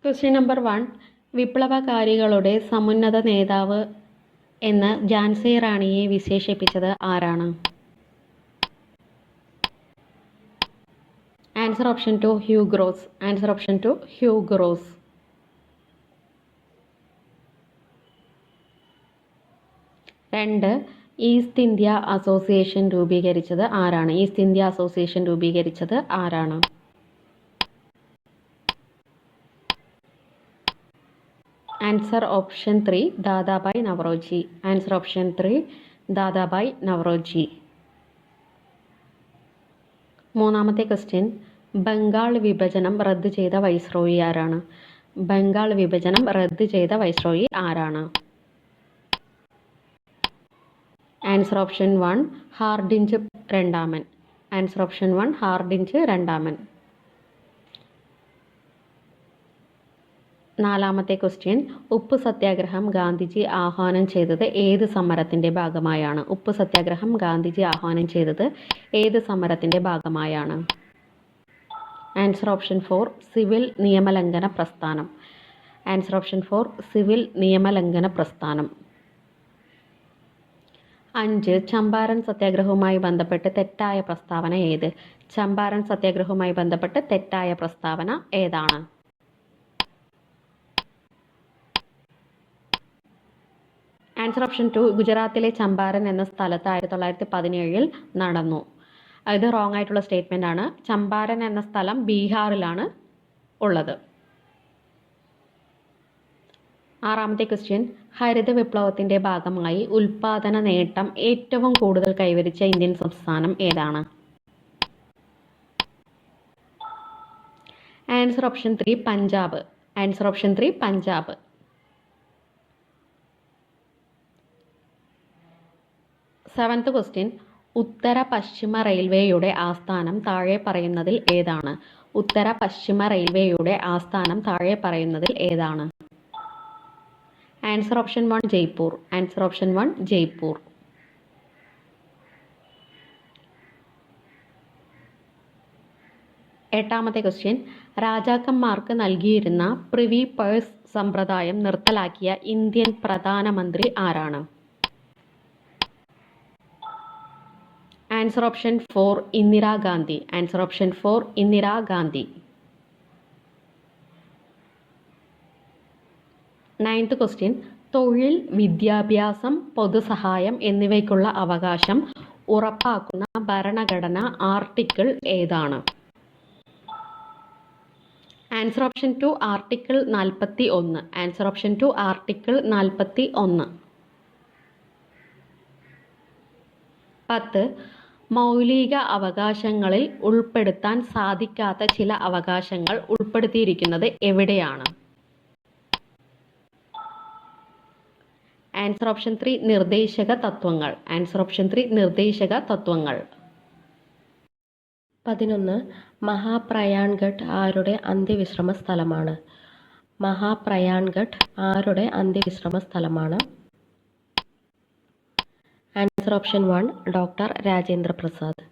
Question number 1. വിപ്ലവകാരികളുടെ സമുന്നത നേതാവ് എന്ന് ഝാൻസി റാണിയെ വിശേഷിപ്പിച്ചത് ആരാണ്? Answer option 2 Hugh Rose. Answer option 2 Hugh Rose. 2. East India association രൂപീകരിച്ചത് ആരാണ്? ഈസ്റ്റ് ഇന്ത്യ അസോസിയേഷൻ രൂപീകരിച്ചത് ആരാണ്? Answer option 3 Dadabhai Naoroji. Answer option 3 Dadabhai Naoroji. 3-ാമത്തെ ക്വസ്റ്റ്യൻ. ബംഗാൾ വിഭജനം റദ്ദ് ചെയ്ത വൈസ്രോയി ആരാണ്? ബംഗാൾ വിഭജനം റദ്ദ് ചെയ്ത വൈസ്രോയി ആരാണ്? ആൻസർ ഓപ്ഷൻ 1 ഹാർഡിഞ്ച് രണ്ടാമൻ. ആൻസർ ഓപ്ഷൻ 1 ഹാർഡിഞ്ച് രണ്ടാമൻ. 4-ാമത്തെ ക്വസ്റ്റ്യൻ. ഉപ്പ് സത്യാഗ്രഹം ഗാന്ധിജി ആഹ്വാനം ചെയ്തത് ഏത് സമരത്തിൻ്റെ ഭാഗമായാണ്? ഉപ്പ് സത്യാഗ്രഹം ഗാന്ധിജി ആഹ്വാനം ചെയ്തത് ഏത് സമരത്തിൻ്റെ ഭാഗമായാണ്? ആൻസർ ഓപ്ഷൻ 4 സിവിൽ നിയമലംഘന പ്രസ്ഥാനം. ആൻസർ ഓപ്ഷൻ 4 സിവിൽ നിയമലംഘന പ്രസ്ഥാനം. 5. ചമ്പാരൻ സത്യാഗ്രഹവുമായി ബന്ധപ്പെട്ട് തെറ്റായ പ്രസ്താവന ഏത്? ചമ്പാരൻ സത്യാഗ്രഹവുമായി ബന്ധപ്പെട്ട് തെറ്റായ പ്രസ്താവന ഏതാണ്? ആൻസർ ഓപ്ഷൻ 2 ഗുജറാത്തിലെ ചമ്പാരൻ എന്ന സ്ഥലത്ത് 1917 നടന്നു. ഇത് റോങ് ആയിട്ടുള്ള സ്റ്റേറ്റ്മെൻ്റ് ആണ്. ചമ്പാരൻ എന്ന സ്ഥലം ബീഹാറിലാണ് ഉള്ളത്. 6-ാമത്തെ ക്വസ്റ്റ്യൻ. ഹരിത വിപ്ലവത്തിൻ്റെ ഭാഗമായി ഉൽപാദന നേട്ടം ഏറ്റവും കൂടുതൽ കൈവരിച്ച ഇന്ത്യൻ സംസ്ഥാനം ഏതാണ്? Answer option 3 Punjab. Answer option 3 Punjab. 7th question. ഉത്തര പശ്ചിമ റെയിൽവേയുടെ ആസ്ഥാനം താഴെ പറയുന്നതിൽ ഏതാണ്? ഉത്തര പശ്ചിമ റെയിൽവേയുടെ ആസ്ഥാനം താഴെ പറയുന്നതിൽ ഏതാണ്? Answer option 1 Jaipur. Answer option 1 Jaipur. 8-ാമത്തെ ക്വസ്റ്റ്യൻ. രാജാക്കന്മാർക്ക് നൽകിയിരുന്ന പ്രിവി പേഴ്സ് സമ്പ്രദായം നിർത്തലാക്കിയ ഇന്ത്യൻ പ്രധാനമന്ത്രി ആരാണ്? Answer option 4 Indira Gandhi. Answer option 4 Indira Gandhi. 9th question. തൊഴിൽ, വിദ്യാഭ്യാസം, പൊതുസഹായം എന്നിവയ്ക്കുള്ള അവകാശം ഉറപ്പാക്കുന്ന ഭരണഘടന ആർട്ടിക്കിൾ ഏതാണ്? Answer option 2 article 41. Answer option 2 article 41. 10. മൗലിക അവകാശങ്ങളിൽ ഉൾപ്പെടുത്താൻ സാധിക്കാത്ത ചില അവകാശങ്ങൾ ഉൾപ്പെടുത്തിയിരിക്കുന്നത് എവിടെയാണ്? ആൻസർ ഓപ്ഷൻ 3 നിർദ്ദേശക തത്വങ്ങൾ. ആൻസർ ഓപ്ഷൻ 3 നിർദ്ദേശക തത്വങ്ങൾ. 11. മഹാപ്രയാൺഘട്ട് ആരുടെ അന്ത്യവിശ്രമ സ്ഥലമാണ്? മഹാപ്രയാൺഘട്ട് ആരുടെ അന്ത്യവിശ്രമ സ്ഥലമാണ്? Answer option 1 doctor Rajendra Prasad.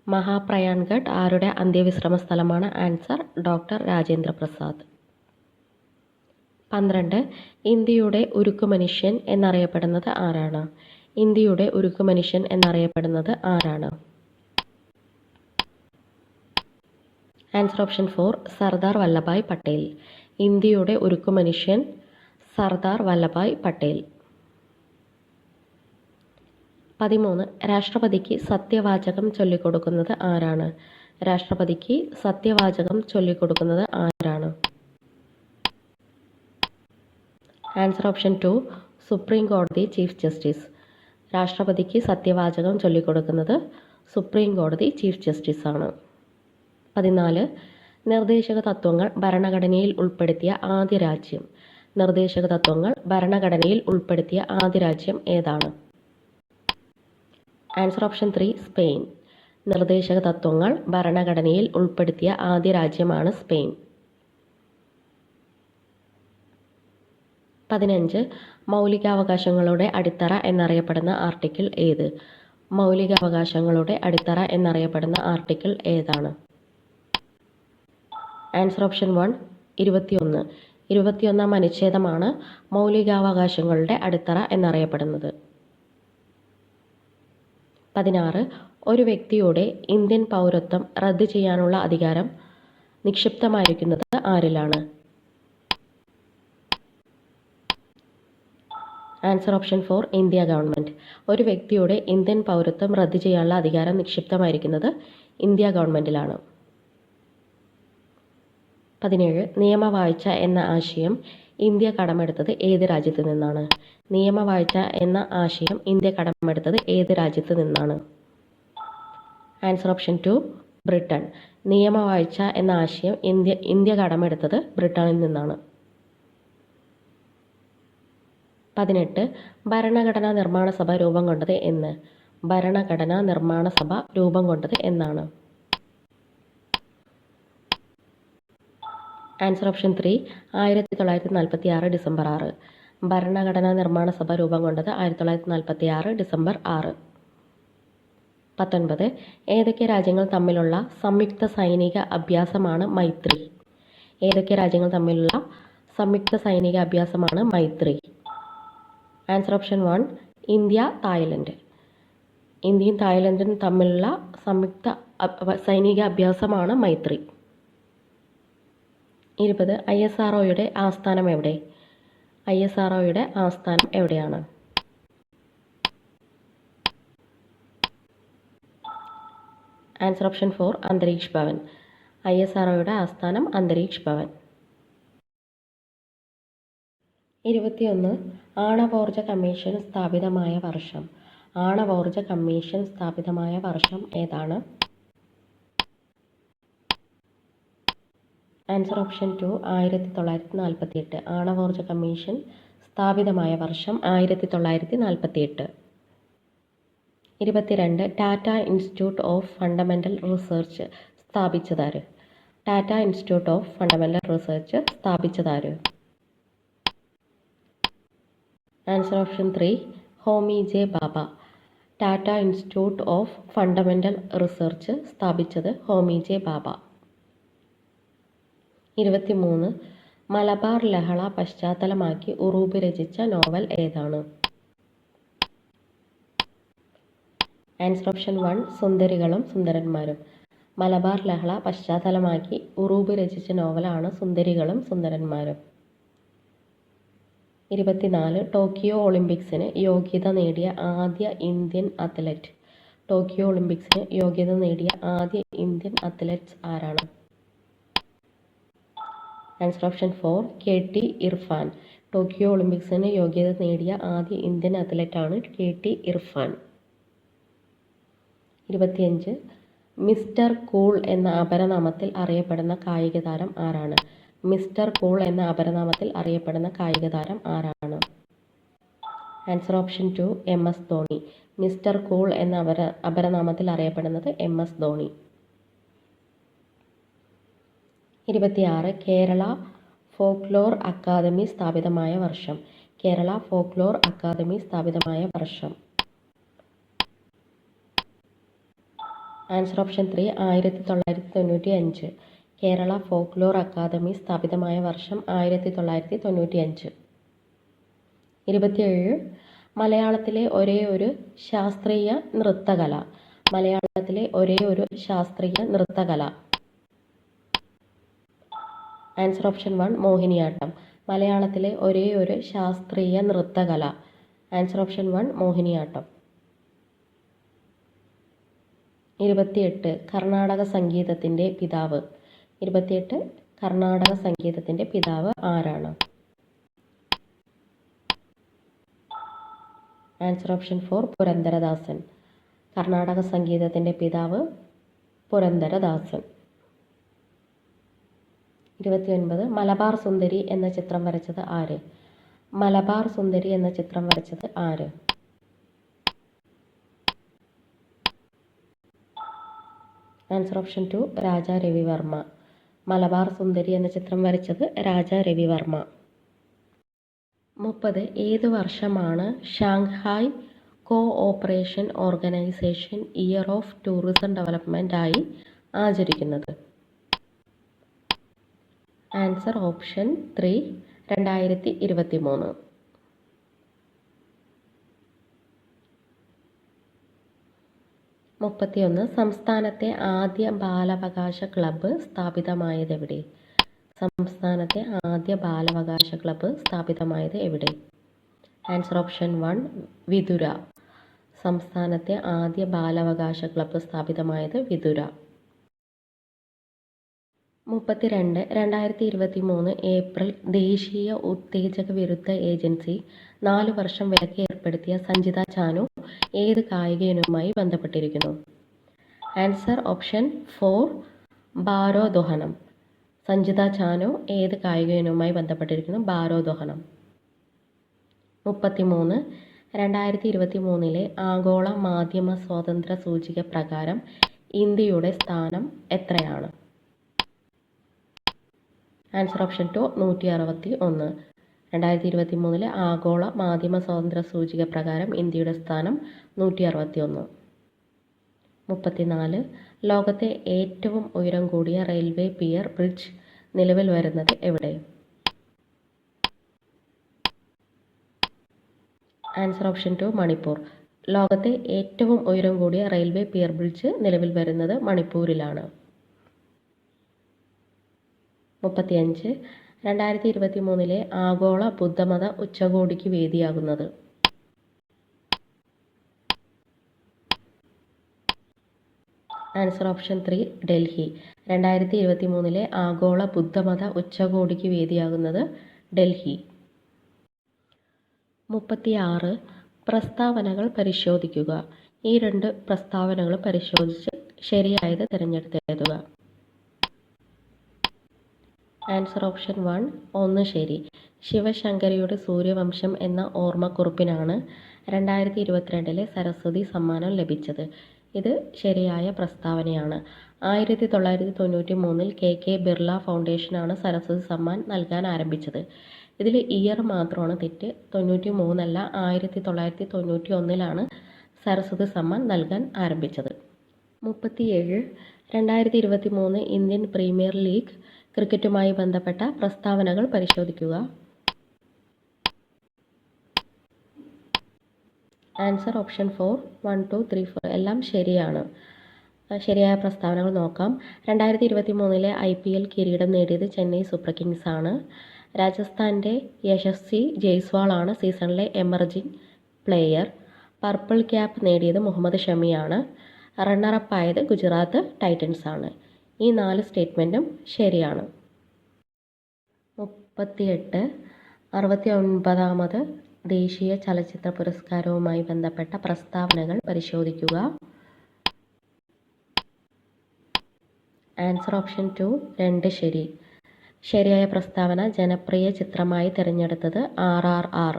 Mahaprayan Ghat ആരുടെ അന്ത്യവിശ്രമ സ്ഥലമാണ്? Answer doctor Rajendra Prasad. 12. ഇന്ത്യയുടെ ഉരുക്കു മനുഷ്യൻ എന്നറിയപ്പെടുന്നത് ആരാണ്? ഇന്ത്യയുടെ ഉരുക്കു മനുഷ്യൻ എന്നറിയപ്പെടുന്നത് ആരാണ്? Answer option 4 Sardar Vallabhbhai Patel. ഇന്ത്യയുടെ ഉരുക്കു മനുഷ്യൻ സർദാർ വല്ലഭായ് പട്ടേൽ. 13. രാഷ്ട്രപതിക്ക് സത്യവാചകം ചൊല്ലിക്കൊടുക്കുന്നത് ആരാണ്? രാഷ്ട്രപതിക്ക് സത്യവാചകം ചൊല്ലിക്കൊടുക്കുന്നത് ആരാണ്? ആൻസർ ഓപ്ഷൻ 2 സുപ്രീം കോടതി ചീഫ് ജസ്റ്റിസ്. രാഷ്ട്രപതിക്ക് സത്യവാചകം ചൊല്ലിക്കൊടുക്കുന്നത് സുപ്രീം കോടതി ചീഫ് ജസ്റ്റിസ് ആണ്. 14. നിർദ്ദേശക തത്വങ്ങൾ ഭരണഘടനയിൽ ഉൾപ്പെടുത്തിയ ആദ്യ രാജ്യം. നിർദ്ദേശക തത്വങ്ങൾ ഭരണഘടനയിൽ ഉൾപ്പെടുത്തിയ ആദ്യ രാജ്യം ഏതാണ്? Answer option 3 Spain. നിർദ്ദേശക തത്വങ്ങൾ ഭരണഘടനയിൽ ഉൾപ്പെടുത്തിയ ആദ്യ രാജ്യമാണ് സ്പെയിൻ. 15. മൗലികാവകാശങ്ങളുടെ അടിത്തറ എന്നറിയപ്പെടുന്ന ആർട്ടിക്കിൾ ഏത്? മൗലികാവകാശങ്ങളുടെ അടിത്തറ എന്നറിയപ്പെടുന്ന ആർട്ടിക്കിൾ ഏതാണ്? ആൻസർ ഓപ്ഷൻ 1 21 അനുച്ഛേദമാണ് മൗലികാവകാശങ്ങളുടെ അടിത്തറ എന്നറിയപ്പെടുന്നത്. 16 ഒരു വ്യക്തിയുടെ ഇന്ത്യൻ പൗരത്വം റദ്ദ് ചെയ്യാനുള്ള അധികാരം നിക്ഷിപ്തമായിരിക്കുന്നത് ആരിലാണ്? Answer option 4 India government. ഒരു വ്യക്തിയുടെ ഇന്ത്യൻ പൗരത്വം റദ്ദ് ചെയ്യാനുള്ള അധികാരം നിക്ഷിപ്തമായിരിക്കുന്നത് ഇന്ത്യ ഗവൺമെൻറ്റിലാണ്. 17 നിയമവാഴ്ച എന്ന ആശയം ഇന്ത്യ കടമെടുത്തത് ഏത് രാജ്യത്ത് നിന്നാണ്? നിയമവാഴ്ച എന്ന ആശയം ഇന്ത്യ കടമെടുത്തത് ഏത് രാജ്യത്ത് നിന്നാണ്? Answer option 2 Britain. നിയമവാഴ്ച എന്ന ആശയം ഇന്ത്യ കടമെടുത്തത് ബ്രിട്ടനിൽ നിന്നാണ്. 18 ഭരണഘടനാ നിർമ്മാണ സഭ രൂപം കൊണ്ടത് എന്ന്? ഭരണഘടനാ നിർമ്മാണ സഭ രൂപം കൊണ്ടത് എന്നാണ്? Answer option 3 1946 December 6. ഭരണഘടനാ നിർമ്മാണ സഭ രൂപം കൊണ്ടത് 1946 ഡിസംബർ 6. 19 ഏതൊക്കെ രാജ്യങ്ങൾ തമ്മിലുള്ള സംയുക്ത സൈനിക അഭ്യാസമാണ് മൈത്രി? ഏതൊക്കെ രാജ്യങ്ങൾ തമ്മിലുള്ള സംയുക്ത സൈനിക അഭ്യാസമാണ് Maitri? Answer option 1 India Thailand. ഇന്ത്യയും തായ്ലൻഡും തമ്മിലുള്ള സംയുക്ത സൈനിക അഭ്യാസമാണ് മൈത്രി. 20 ISROയുടെ ആസ്ഥാനം എവിടെ? ISROയുടെ ആസ്ഥാനം എവിടെയാണ്? Answer option 4 Antariksh Bhavan. ISROയുടെ ആസ്ഥാനം അന്തരീക്ഷ് ഭവൻ. 21 ആണവോർജ കമ്മീഷൻ സ്ഥാപിതമായ വർഷം. ആണവോർജ കമ്മീഷൻ സ്ഥാപിതമായ വർഷം ഏതാണ്? Answer option 2 1948. ആണവോർജ കമ്മീഷൻ സ്ഥാപിതമായ വർഷം 1948. 22 Tata institute of fundamental research സ്ഥാപിച്ചതാര്? Tata institute of fundamental research സ്ഥാപിച്ചതാര്? Answer option 3 Homi J Bhabha. Tata institute of fundamental research സ്ഥാപിച്ചത് ഹോമി ജെ ബാബ. 23 മലബാർ ലഹള പശ്ചാത്തലമാക്കി ഉറൂബ് രചിച്ച നോവൽ ഏതാണ്? ആൻസർ ഓപ്ഷൻ 1 സുന്ദരികളും സുന്ദരന്മാരും. മലബാർ ലഹള പശ്ചാത്തലമാക്കി ഉറൂബ് രചിച്ച നോവലാണ് സുന്ദരികളും സുന്ദരന്മാരും. 24 ടോക്കിയോ ഒളിമ്പിക്സിന് യോഗ്യത നേടിയ ആദ്യ ഇന്ത്യൻ അത്ലറ്റ്. ടോക്കിയോ ഒളിമ്പിക്സിന് യോഗ്യത നേടിയ ആദ്യ ഇന്ത്യൻ അത്ലറ്റ്സ് ആരാണ്? Answer option 4 KT Irfan. Tokyo ഒളിമ്പിക്സിന് യോഗ്യത നേടിയ ആദ്യ ഇന്ത്യൻ അത്ലറ്റാണ് KT ഇർഫാൻ. 25 മിസ്റ്റർ കൂൾ എന്ന അപരനാമത്തിൽ അറിയപ്പെടുന്ന കായിക താരം ആരാണ്? മിസ്റ്റർ കൂൾ എന്ന അപരനാമത്തിൽ അറിയപ്പെടുന്ന കായിക താരം ആരാണ്? Answer option 2 MS Dhoni. Mister cool എന്ന അപരനാമത്തിൽ അറിയപ്പെടുന്നത് MS Dhoni. 26 Kerala folklore academy സ്ഥാപിതമായ വർഷം. കേരള ഫോക്ലോർ അക്കാദമി സ്ഥാപിതമായ വർഷം. Answer option 3 1995. Kerala folklore academy സ്ഥാപിതമായ വർഷം 1995. 27 മലയാളത്തിലെ ഒരേയൊരു ശാസ്ത്രീയ നൃത്തകല. മലയാളത്തിലെ ഒരേയൊരു ശാസ്ത്രീയ നൃത്തകല. Answer option 1 Mohiniyattam. മലയാളത്തിലെ ഒരേയൊരു ശാസ്ത്രീയ നൃത്തകല. Answer option 1 Mohiniyattam. 28 കർണാടക സംഗീതത്തിൻ്റെ പിതാവ്. 28 കർണാടക സംഗീതത്തിൻ്റെ പിതാവ് ആരാണ്? Answer option 4 പുരന്ദരദാസൻ. കർണാടക സംഗീതത്തിൻ്റെ പിതാവ് പുരന്ദരദാസൻ. 29 മലബാർ സുന്ദരി എന്ന ചിത്രം വരച്ചത് ആര്? മലബാർ സുന്ദരി എന്ന ചിത്രം വരച്ചത് ആര്? Answer option 2 Raja Ravi Varma. മലബാർ സുന്ദരി എന്ന ചിത്രം വരച്ചത് രാജാ രവിവർമ്മ. 30 ഏത് വർഷമാണ് Shanghai cooperation organisation year of tourism development ആയി ആചരിക്കുന്നത്? Answer option 3 2023. 31. സംസ്ഥാനത്തെ ആദ്യ ബാലാവകാശ ക്ലബ്ബ് സ്ഥാപിതമായത് എവിടെ? സംസ്ഥാനത്തെ ആദ്യ ബാലാവകാശ ക്ലബ്ബ് സ്ഥാപിതമായത് എവിടെ? Answer option 1 Vithura. സംസ്ഥാനത്തെ ആദ്യ ബാലാവകാശ ക്ലബ്ബ് സ്ഥാപിതമായത് വിതുര. 32. 2023 ഏപ്രിൽ ദേശീയ ഉത്തേജക വിരുദ്ധ ഏജൻസി 4 വർഷം വിലക്ക് ഏർപ്പെടുത്തിയ സഞ്ജിത ചാനു ഏത് കായിക ഇനവുമായി ബന്ധപ്പെട്ടിരിക്കുന്നു? Answer option 4 ഭാരോദ്വഹനം. സഞ്ജിത ചാനു ഏത് കായിക ഇനവുമായി ബന്ധപ്പെട്ടിരിക്കുന്നു? ഭാരോദ്വഹനം. 33. 2023 ആഗോള മാധ്യമ സ്വാതന്ത്ര്യ സൂചിക പ്രകാരം ഇന്ത്യയുടെ സ്ഥാനം എത്രയാണ്? Answer option 2 161. 2023 ആഗോള മാധ്യമ സ്വാതന്ത്ര്യ സൂചിക പ്രകാരം ഇന്ത്യയുടെ സ്ഥാനം 161. 34. ലോകത്തെ ഏറ്റവും ഉയരം കൂടിയ റെയിൽവേ പിയർ ബ്രിഡ്ജ് നിലവിൽ വരുന്നത് എവിടെ? Answer option 2 Manipur. ലോകത്തെ ഏറ്റവും ഉയരം കൂടിയ റെയിൽവേ പിയർ ബ്രിഡ്ജ് നിലവിൽ വരുന്നത് മണിപ്പൂരിലാണ്. 35. 2023 ആഗോള ബുദ്ധമത ഉച്ചകോടിക്ക് വേദിയാകുന്നത്? Answer option 3 Delhi. 2023 ആഗോള ബുദ്ധമത ഉച്ചകോടിക്ക് വേദിയാകുന്നത് ഡൽഹി. 36. പ്രസ്താവനകൾ പരിശോധിക്കുക. ഈ 2 പ്രസ്താവനകൾ പരിശോധിച്ച് ശരിയായത് തിരഞ്ഞെടുത്തെഴുതുക. ആൻസർ ഓപ്ഷൻ 1 1 ശരി. ശിവശങ്കരിയുടെ സൂര്യവംശം എന്ന ഓർമ്മക്കുറിപ്പിനാണ് 2022 സരസ്വതി സമ്മാനം ലഭിച്ചത്. ഇത് ശരിയായ പ്രസ്താവനയാണ്. 1993 KK ബിർള ഫൗണ്ടേഷനാണ് സരസ്വതി സമ്മാൻ നൽകാൻ ആരംഭിച്ചത്. ഇതിൽ ഇയർ മാത്രമാണ് തെറ്റ്. 93 അല്ല, 1991 സരസ്വതി സമ്മാൻ നൽകാൻ ആരംഭിച്ചത്. 37. 2023 ഇന്ത്യൻ പ്രീമിയർ ലീഗ് ക്രിക്കറ്റുമായി ബന്ധപ്പെട്ട പ്രസ്താവനകൾ പരിശോധിക്കുക. ആൻസർ ഓപ്ഷൻ 4 1 2 3 4 എല്ലാം ശരിയാണ്. ശരിയായ പ്രസ്താവനകൾ നോക്കാം. 2023 IPL കിരീടം നേടിയത് ചെന്നൈ സൂപ്പർ കിങ്സ് ആണ്. രാജസ്ഥാൻ്റെ യശസ്വി ജയ്സ്വാൾ ആണ് സീസണിലെ എമർജിംഗ് പ്ലെയർ. പർപ്പിൾ ക്യാപ്പ് നേടിയത് മുഹമ്മദ് ഷമിയാണ്. റണ്ണറപ്പ് ആയത് ഗുജറാത്ത് ടൈറ്റൻസ് ആണ്. ഈ 4 സ്റ്റേറ്റ്മെൻറ്റും ശരിയാണ്. 38. 69ാമത് ദേശീയ ചലച്ചിത്ര പുരസ്കാരവുമായി ബന്ധപ്പെട്ട പ്രസ്താവനകൾ പരിശോധിക്കുക. ആൻസർ ഓപ്ഷൻ 2 2 ശരി. ശരിയായ പ്രസ്താവന ജനപ്രിയ ചിത്രമായി തിരഞ്ഞെടുത്തത് RRR.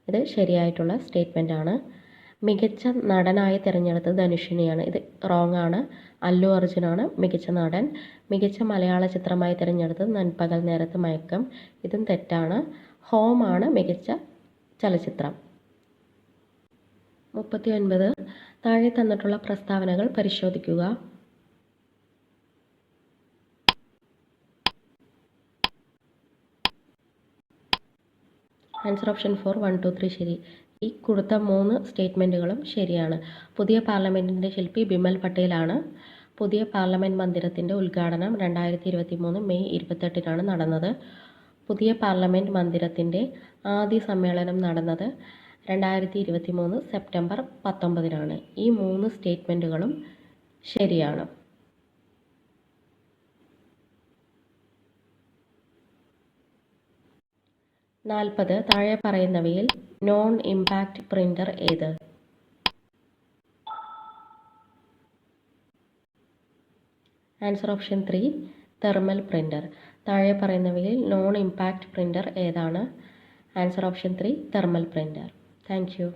ഇത് ശരിയായിട്ടുള്ള സ്റ്റേറ്റ്മെൻ്റ് ആണ്. മികച്ച നടനായി തിരഞ്ഞെടുത്തത് ധനുഷിനെയാണ്. ഇത് റോങ് ആണ്. അല്ലു അർജുനാണ് മികച്ച നടൻ. മികച്ച മലയാള ചിത്രമായി തിരഞ്ഞെടുത്തത് നൻപകൽ നേരത്ത് മയക്കം. ഇതും തെറ്റാണ്. ഹോം ആണ് മികച്ച ചലച്ചിത്രം. 39. താഴെ തന്നിട്ടുള്ള പ്രസ്താവനകൾ പരിശോധിക്കുക. ആൻസർ ഓപ്ഷൻ 4 1 2 3 ശരി. ഈ കൊടുത്ത 3 സ്റ്റേറ്റ്മെൻറ്റുകളും ശരിയാണ്. പുതിയ പാർലമെൻറ്റിൻ്റെ ശില്പി ബിമൽ പട്ടേലാണ്. പുതിയ പാർലമെൻറ്റ് മന്ദിരത്തിൻ്റെ ഉദ്ഘാടനം 2023 മെയ് 28 നടന്നത്. പുതിയ പാർലമെൻറ്റ് മന്ദിരത്തിൻ്റെ ആദ്യ സമ്മേളനം നടന്നത് 2023 സെപ്റ്റംബർ 19 ഈ 3 സ്റ്റേറ്റ്മെൻറ്റുകളും ശരിയാണ്. 40. താഴെ പറയുന്നവയിൽ നോൺ ഇമ്പാക്റ്റ് പ്രിൻ്റർ ഏത്? Answer option 3 thermal printer. താഴെ പറയുന്നവയിൽ നോൺ ഇമ്പാക്റ്റ് പ്രിൻ്റർ ഏതാണ്? Answer option 3 thermal printer. Thank you.